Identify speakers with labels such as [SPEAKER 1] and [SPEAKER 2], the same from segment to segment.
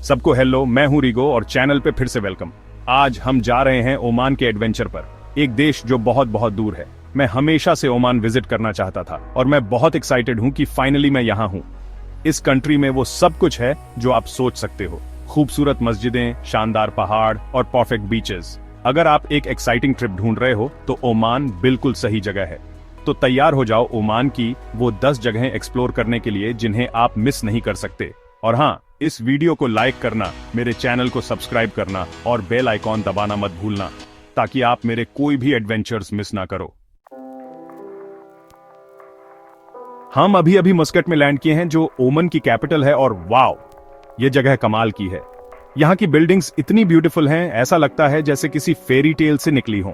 [SPEAKER 1] सबको हेलो, मैं हूं रीगो और चैनल पे फिर से वेलकम। आज हम जा रहे हैं ओमान के एडवेंचर पर, एक देश जो बहुत बहुत दूर है। मैं हमेशा से ओमान विजिट करना चाहता था और मैं बहुत एक्साइटेड हूं कि फाइनली मैं यहाँ हूं। इस कंट्री में वो सब कुछ है जो आप सोच सकते हो, खूबसूरत मस्जिदें, शानदार पहाड़ और परफेक्ट बीचेस। अगर आप एक एक्साइटिंग ट्रिप ढूंढ रहे हो तो ओमान बिल्कुल सही जगह है। तो तैयार हो जाओ ओमान की वो 10 जगहें एक्सप्लोर करने के लिए जिन्हें आप मिस नहीं कर सकते। और हाँ, इस वीडियो को लाइक करना, मेरे चैनल को सब्सक्राइब करना और बेल आइकॉन दबाना मत भूलना, ताकि आप मेरे कोई भी एडवेंचर्स मिस ना करो। हम अभी अभी मस्कट में लैंड किए हैं, जो ओमान की कैपिटल है, और वाओ, ये जगह कमाल की है। यहाँ की बिल्डिंग्स इतनी ब्यूटीफुल हैं, ऐसा लगता है जैसे किसी फेरी टेल से निकली हों।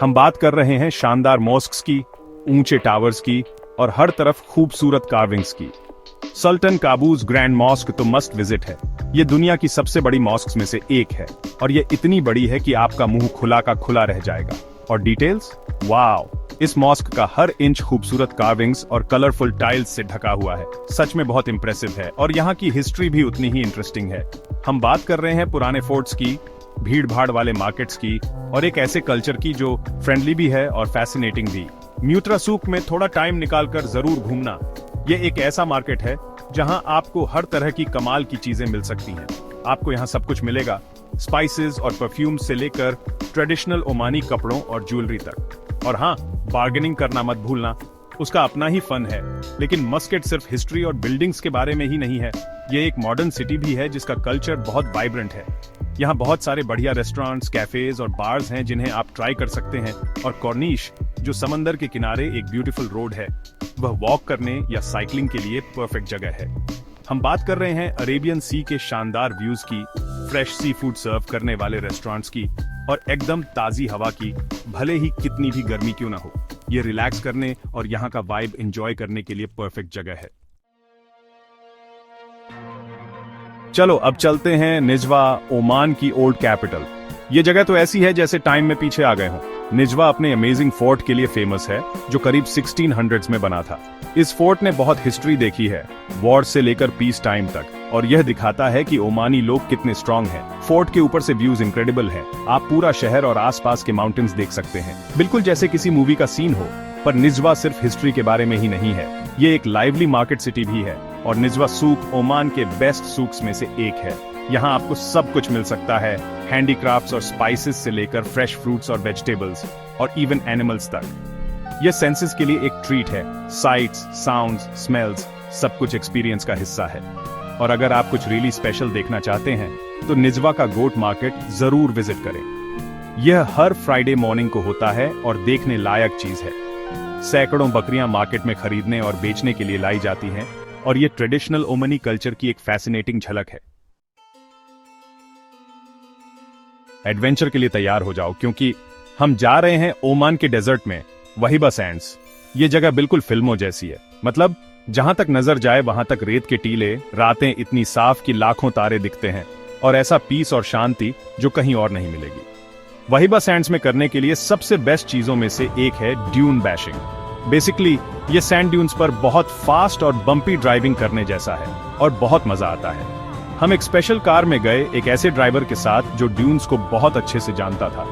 [SPEAKER 1] हम बात कर रहे हैं शानदार मॉस्क्स की, ऊंचे टावर्स की और हर तरफ खूबसूरत कार्विंग्स की। सुल्तान काबूस ग्रैंड मॉस्क तो मस्ट विजिट है। ये दुनिया की सबसे बड़ी मॉस्क्स में से एक है और ये इतनी बड़ी है कि आपका मुंह खुला का खुला रह जाएगा। और डिटेल्स, वाओ, इस मॉस्क का हर इंच खूबसूरत कार्विंग्स और कलरफुल टाइल्स से ढका हुआ है। सच में बहुत इंप्रेसिव है और यहाँ की हिस्ट्री भी उतनी ही इंटरेस्टिंग है। हम बात कर रहे हैं पुराने फोर्ट्स की, भीड़ भाड़ वाले मार्केट्स की और एक ऐसे कल्चर की जो फ्रेंडली भी है और फैसिनेटिंग भी। म्यूत्रा सूक में थोड़ा टाइम निकालकर जरूर घूमना। ये एक ऐसा मार्केट है जहां आपको हर तरह की कमाल की चीजें मिल सकती हैं। आपको यहाँ सब कुछ मिलेगा, स्पाइसेस और परफ्यूम से लेकर ट्रेडिशनल ओमानी कपड़ों और ज्वेलरी तक। और हाँ, बार्गेनिंग करना मत भूलना, उसका अपना ही फन है। लेकिन मस्कट सिर्फ हिस्ट्री और बिल्डिंग्स के बारे में ही नहीं है, ये एक मॉडर्न सिटी भी है जिसका कल्चर बहुत वाइब्रेंट है। यहाँ बहुत सारे बढ़िया रेस्टोरेंट्स, कैफेज और बार्स हैं जिन्हें आप ट्राई कर सकते हैं। और कॉर्निश, जो समंदर के किनारे एक ब्यूटीफुल रोड है, वह वॉक करने या साइकिलिंग के लिए परफेक्ट जगह है। हम बात कर रहे हैं अरेबियन सी के शानदार व्यूज की, फ्रेश सी फूड सर्व करने वाले रेस्टोरेंट्स की और एकदम ताजी हवा की, भले ही कितनी भी गर्मी क्यों ना हो। ये रिलैक्स करने और यहाँ का वाइब एंजॉय करने के लिए परफेक्ट जगह है। चलो अब चलते हैं निजवा, ओमान की ओल्ड कैपिटल। ये जगह तो ऐसी है जैसे टाइम में पीछे आ गए हों। निजवा अपने अमेजिंग फोर्ट के लिए फेमस है, जो करीब 1600s में बना था। इस फोर्ट ने बहुत हिस्ट्री देखी है, वॉर से लेकर पीस टाइम तक, और यह दिखाता है कि ओमानी लोग कितने स्ट्रांग हैं। फोर्ट के ऊपर से व्यूज इनक्रेडिबल है, आप पूरा शहर और आसपास के माउंटेन्स देख सकते हैं, बिल्कुल जैसे किसी मूवी का सीन हो। पर निजवा सिर्फ हिस्ट्री के बारे में ही नहीं है, ये एक लाइवली मार्केट सिटी भी है। और निजवा सूक ओमान के बेस्ट सूक्स में से एक है। यहाँ आपको सब कुछ मिल सकता है, हैंडीक्राफ्ट्स और स्पाइसेस से लेकर फ्रेश फ्रूट्स और वेजिटेबल्स और इवन एनिमल्स तक। यह सेंसेस के लिए एक ट्रीट है। साइट्स, साउंड्स, स्मेल्स, सब कुछ एक्सपीरियंस का हिस्सा है। और अगर आप कुछ रियली स्पेशल देखना चाहते हैं तो निजवा का गोट मार्केट जरूर विजिट करें। यह हर फ्राइडे मॉर्निंग को होता है और देखने लायक चीज है। सैकड़ों बकरियां मार्केट में खरीदने और बेचने के लिए लाई जाती हैं और ये ट्रेडिशनल ओमानी कल्चर की एक फैसिनेटिंग झलक है। एडवेंचर के लिए तैयार हो जाओ, क्योंकि हम जा रहे हैं ओमान के डेजर्ट में, वहीबा सैंड्स। ये जगह बिल्कुल फिल्मों जैसी है, मतलब जहां तक नजर जाए वहां तक रेत के टीले, रातें इतनी साफ कि लाखों तारे दिखते हैं, और ऐसा पीस और शांति जो कहीं और नहीं मिलेगी। वहीबा सैंड्स में करने के लिए सबसे बेस्ट चीजों में से एक है ड्यून बैशिंग। बेसिकली ये सैंड ड्यून्स पर बहुत फास्ट और बम्पी ड्राइविंग करने जैसा है और बहुत मजा आता है। हम एक स्पेशल कार में गए, एक ऐसे ड्राइवर के साथ जो ड्यून्स को बहुत अच्छे से जानता था,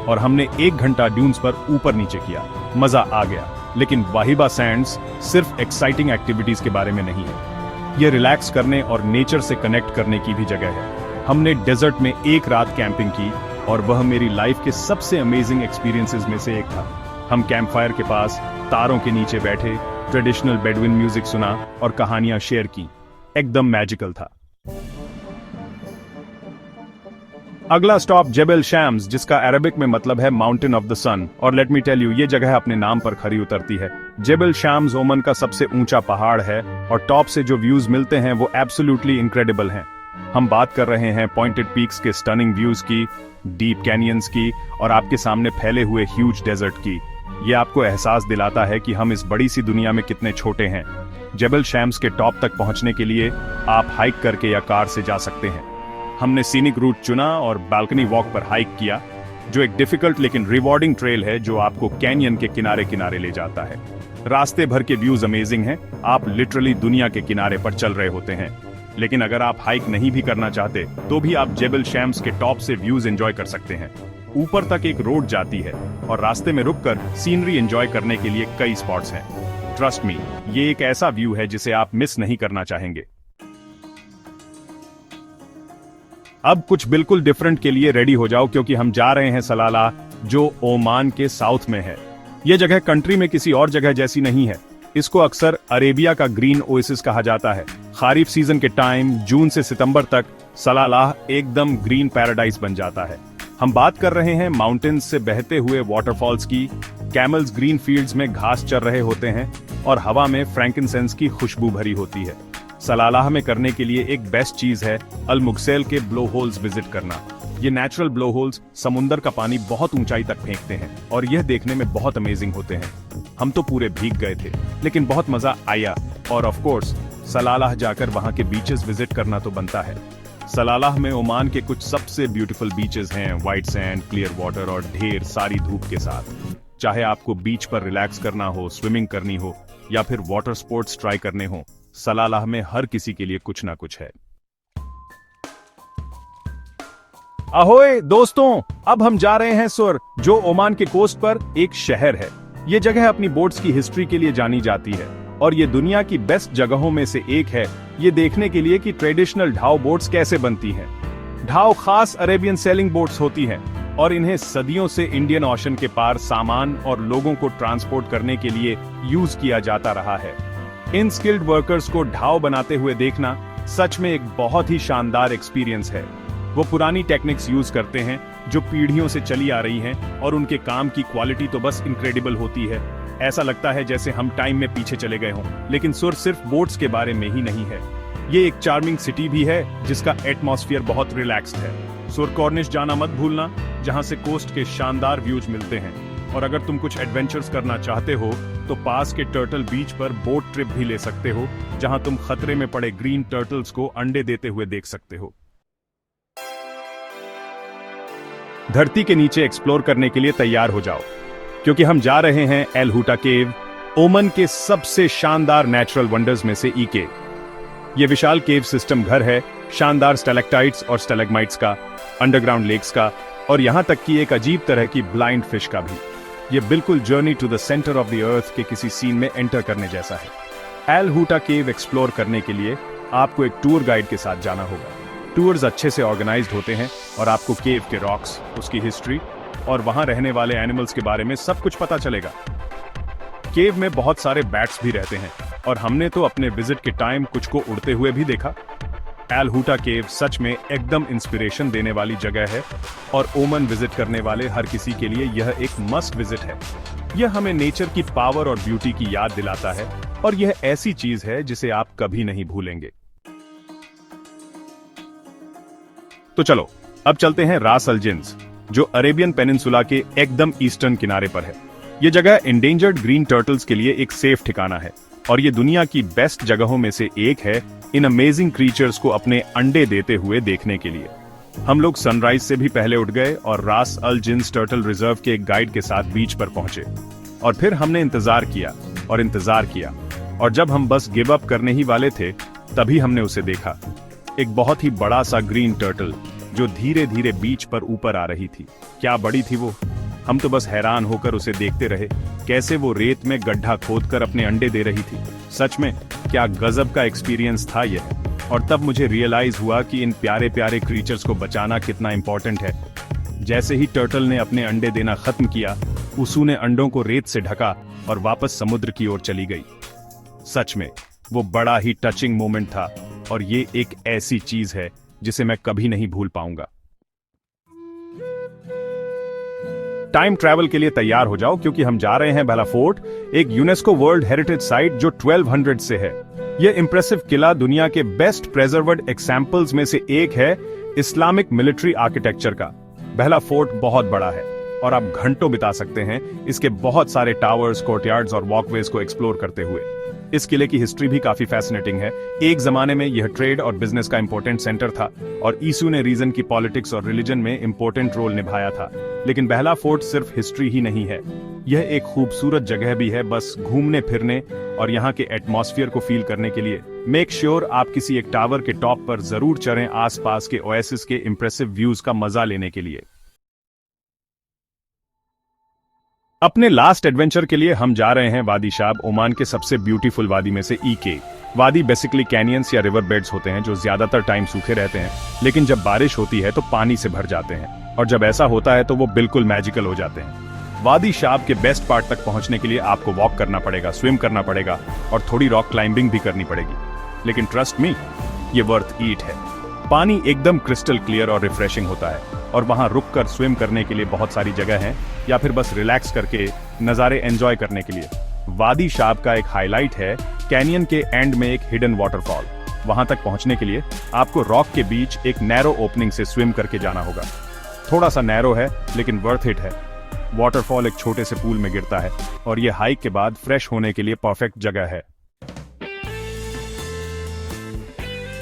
[SPEAKER 1] और हमने 1 घंटा ड्यून्स पर ऊपर नीचे किया। मजा आ गया। लेकिन वहीबा सैंड्स सिर्फ एक्साइटिंग एक्टिविटीज के बारे में नहीं है, यह रिलैक्स करने और नेचर से कनेक्ट करने की भी जगह है। हमने डेजर्ट में 1 रात कैंपिंग की और वह मेरी लाइफ के सबसे अमेजिंग एक्सपीरियंसेस में से एक था। हम कैंप फायर के पास तारों के नीचे बैठे, ट्रेडिशनल बेडुइन म्यूजिक सुना और कहानियां शेयर की। एकदम मैजिकल था। अगला स्टॉप जेबल शम्स, जिसका अरबिक में मतलब है माउंटेन ऑफ द सन। और लेट मी टेल यू, ये जगह अपने नाम पर खरी उतरती है। जेबल शम्स ओमान का सबसे ऊंचा पहाड़ है और टॉप से जो व्यूज मिलते हैं वो एब्सोल्युटली इनक्रेडिबल हैं। हम बात कर रहे हैं पॉइंटेड पीक्स के स्टनिंग व्यूज की, डीप कैनियंस की और आपके सामने फैले हुए ह्यूज डेजर्ट की। ये आपको एहसास दिलाता है कि हम इस बड़ी सी दुनिया में कितने छोटे हैं। जेबल शम्स के टॉप तक पहुंचने के लिए आप हाइक करके या कार से जा सकते हैं। हमने सीनिक रूट चुना और बालकनी वॉक पर हाइक किया, जो एक डिफिकल्ट लेकिन रिवॉर्डिंग ट्रेल है जो आपको कैनियन के किनारे किनारे ले जाता है। रास्ते भर के व्यूज अमेजिंग हैं, आप लिटरली दुनिया के किनारे पर चल रहे होते हैं। लेकिन अगर आप हाइक नहीं भी करना चाहते तो भी आप जेबल शैम्स के टॉप से व्यूज एंजॉय कर सकते हैं। ऊपर तक एक रोड जाती है और रास्ते में रुककर सीनरी एंजॉय करने के लिए कई स्पॉट्स हैं। ट्रस्ट मी, ये एक ऐसा व्यू है जिसे आप मिस नहीं करना चाहेंगे। अब कुछ बिल्कुल डिफरेंट के लिए रेडी हो जाओ, क्योंकि हम जा रहे हैं सलाला, जो ओमान के साउथ में है। यह जगह कंट्री में किसी और जगह जैसी नहीं है। इसको अक्सर अरेबिया का ग्रीन ओएसिस कहा जाता है। खारिफ सीजन के टाइम जून से सितंबर तक सलालाह एकदम ग्रीन पैराडाइज बन जाता है। हम बात कर रहे हैं माउंटेन्स से बहते हुए वाटरफॉल्स की। कैमल्स ग्रीन फील्ड्स में घास चर रहे होते हैं और हवा में फ्रैंकिनसेंस की खुशबू भरी होती है। सलालाह में करने के लिए एक बेस्ट चीज है अल मुगसेल के ब्लो होल्स विजिट करना। ये नेचुरल ब्लो होल्स समुंदर का पानी बहुत ऊंचाई तक फेंकते हैं और यह देखने में बहुत अमेजिंग होते हैं। हम तो पूरे भीग गए थे, लेकिन बहुत मजा आया। और ऑफ कोर्स सलालाह जाकर वहां के बीचेस विजिट करना तो बनता है। सलालाह में ओमान के कुछ सबसे ब्यूटीफुल बीचेस हैं, व्हाइट सैंड, क्लियर वाटर और ढेर सारी धूप के साथ। चाहे आपको बीच पर रिलैक्स करना हो, स्विमिंग करनी हो या फिर वाटर स्पोर्ट्स ट्राई करने हो, सलालाह में हर किसी के लिए कुछ ना कुछ है। अहोय दोस्तों, अब हम जा रहे हैं सुर, जो ओमान के कोस्ट पर एक शहर है। ये जगह अपनी बोट्स की हिस्ट्री के लिए जानी जाती है और ये दुनिया की बेस्ट जगहों में से एक है ये देखने के लिए कि ट्रेडिशनल ढाव बोट्स कैसे बनती हैं। ढाव खास अरेबियन सेलिंग बोट्स होती हैं और इन्हें सदियों से इंडियन ओशन के पार सामान और लोगों को ट्रांसपोर्ट करने के लिए यूज किया जाता रहा है। इन स्किल्ड वर्कर्स को ढाव बनाते हुए देखना सच में एक बहुत ही शानदार एक्सपीरियंस है। वो पुरानी टेक्निक्स यूज करते हैं जो पीढ़ियों से चली आ रही हैं और उनके काम की क्वालिटी तो बस इनक्रेडिबल होती है। ऐसा लगता है जैसे हम टाइम में पीछे चले गए हों। लेकिन सुर सिर्फ बोट्स के बारे में ही नहीं है, ये एक चार्मिंग सिटी भी है जिसका एटमॉस्फेयर बहुत रिलैक्स्ड है। सुर कॉर्निश जाना मत भूलना, जहां से कोस्ट के शानदार व्यूज मिलते हैं। और अगर तुम कुछ एडवेंचर्स करना चाहते हो तो पास के टर्टल बीच पर बोट ट्रिप भी ले सकते हो, जहां तुम खतरे में पड़े ग्रीन टर्टल्स को अंडे देते हुए देख सकते हो। धरती के नीचे एक्सप्लोर करने के लिए तैयार हो जाओ, क्योंकि हम जा रहे हैं एल हुटा केव, ओमन के सबसे शानदार नेचुरल वंडर्स में से ई केव। यह विशाल केव सिस्टम घर है शानदार स्टैलेक्टाइट्स और स्टैलेग्माइट्स का, अंडरग्राउंड लेक्स का और यहां तक कि एक अजीब तरह की ब्लाइंड फिश का भी। यह बिल्कुल journey to the centre of the earth के किसी सीन में एंटर करने जैसा है। एल हुटा केव एक्सप्लोर करने के लिए आपको एक टूर गाइड के साथ जाना होगा। टूर्स अच्छे से ऑर्गेनाइज्ड होते हैं और आपको केव के रॉक्स, उसकी हिस्ट्री और वहां रहने वाले एनिमल्स के बारे में सब कुछ पता चलेगा। केव में बहुत सारे बैट्स भी रहते हैं और हमने तो अपने विजिट के टाइम कुछ को उड़ते हुए भी देखा। एल हुटा केव सच में एकदम इंस्पिरेशन देने वाली जगह है और ओमन विजिट करने वाले हर किसी के लिए यह एक मस्ट विजिट है। यह हमें नेचर की पावर और ब्यूटी की याद दिलाता है और यह ऐसी चीज है जिसे आप कभी नहीं भूलेंगे। तो चलो अब चलते हैं रास अल जिन्स, जो अरेबियन पेनिनसुला के एकदम ईस्टर्न किनारे पर है। यह जगह इंडेंजर्ड ग्रीन टर्टल्स के लिए एक सेफ ठिकाना है और यह दुनिया की बेस्ट जगहों में से एक है इन अमेजिंग क्रीचर्स को अपने अंडे देते हुए देखने के लिए। हम लोग सनराइज से भी पहले उठ गए और रास अल जिन्स टर्टल रिजर्व के एक गाइड के साथ बीच पर पहुंचे और फिर हमने इंतजार किया और इंतजार किया और जब हम बस गिव अप करने ही वाले थे तभी हमने उसे देखा। एक बहुत ही बड़ा सा ग्रीन टर्टल जो धीरे धीरे बीच पर ऊपर आ रही थी। क्या बड़ी थी वो! हम तो बस हैरान होकर उसे देखते रहे, कैसे वो रेत में गड्ढा खोदकर अपने अंडे दे रही थी। सच में क्या गजब का एक्सपीरियंस था यह। और तब मुझे रियलाइज हुआ कि इन प्यारे प्यारे क्रीचर्स को बचाना कितना इंपॉर्टेंट है। जैसे ही टर्टल ने अपने अंडे देना खत्म किया, उसने अंडों को रेत से ढका और वापस समुद्र की ओर चली गई। सच में वो बड़ा ही टचिंग मोमेंट था और ये एक ऐसी चीज है जिसे मैं कभी नहीं भूल पाऊंगा। टाइम ट्रैवल के लिए तैयार हो जाओ, क्योंकि हम जा रहे हैं बेला फोर्ट, एक यूनेस्को वर्ल्ड हेरिटेज साइट जो 1200 से है। यह इंप्रेसिव किला दुनिया के बेस्ट प्रेजर्व्ड एग्जांपल्स में से एक है इस्लामिक मिलिट्री आर्किटेक्चर का। बेला फोर्ट बहुत बड़ा है और आप घंटों बिता सकते हैं इसके बहुत सारे टावर्स, कोर्टयार्ड्स और वॉकवेज को एक्सप्लोर करते हुए। इस किले की हिस्ट्री भी काफी फैसिनेटिंग है। एक जमाने में यह ट्रेड और बिजनेस का इंपॉर्टेंट सेंटर था और ईसू ने रीजन की पॉलिटिक्स और रिलीजन में इंपॉर्टेंट रोल निभाया था। लेकिन बेहला फोर्ट सिर्फ हिस्ट्री ही नहीं है, यह एक खूबसूरत जगह भी है। बस घूमने फिरने और यहाँ के एटमॉस्फेयर को फील करने के लिए मेक श्योर आप किसी एक टावर के टॉप पर जरूर चढ़ें, आसपास के ओएसिस के इंप्रेसिव व्यूज का मजा लेने के लिए। अपने लास्ट एडवेंचर के लिए हम जा रहे हैं वादी शाब, ओमान के सबसे ब्यूटीफुल वादी में से ईके। वादी बेसिकली कैनियंस या रिवर बेड्स होते हैं जो ज्यादातर टाइम सूखे रहते हैं, लेकिन जब बारिश होती है तो पानी से भर जाते हैं, और जब ऐसा होता है तो वो बिल्कुल मैजिकल हो जाते हैं। वादी शाब के बेस्ट पार्ट तक पहुंचने के लिए आपको वॉक करना पड़ेगा, स्विम करना पड़ेगा और थोड़ी रॉक क्लाइंबिंग भी करनी पड़ेगी, लेकिन ट्रस्ट मी, ये वर्थ ईट है। पानी एकदम क्रिस्टल क्लियर और रिफ्रेशिंग होता है, और वहां रुककर स्विम करने के लिए बहुत सारी जगह है, या फिर बस रिलैक्स करके नज़ारे एंजॉय करने के लिए। वादी शाब का एक हाईलाइट है कैनियन के एंड में एक हिडन वाटरफॉल। वहां तक पहुंचने के लिए आपको रॉक के बीच एक नैरो ओपनिंग से स्विम करके जाना होगा। थोड़ा सा नैरो है लेकिन वर्थ इट है। वाटरफॉल एक छोटे से पूल में गिरता है और ये हाइक के बाद फ्रेश होने के लिए परफेक्ट जगह है।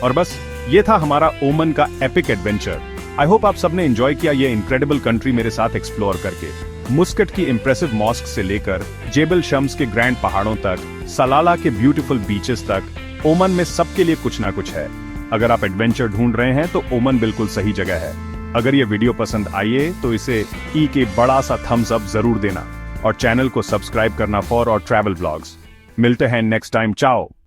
[SPEAKER 1] और बस ये था हमारा ओमन का एपिक एडवेंचर। आई होप आप सबने एंजॉय किया ये इनक्रेडिबल कंट्री मेरे साथ एक्सप्लोर करके। मुस्कट की इंप्रेसिव मॉस्क से लेकर जेबल शम्स के ग्रैंड पहाड़ों तक, सलाला के ब्यूटीफुल बीचेस तक, ओमन में सबके लिए कुछ ना कुछ है। अगर आप एडवेंचर ढूंढ रहे हैं तो ओमन बिल्कुल सही जगह है। अगर ये वीडियो पसंद आए तो इसे ई के बड़ा सा थम्स अप जरूर देना और चैनल को सब्सक्राइब करना फॉर और ट्रैवल व्लॉग्स। मिलते हैं नेक्स्ट टाइम, चाओ।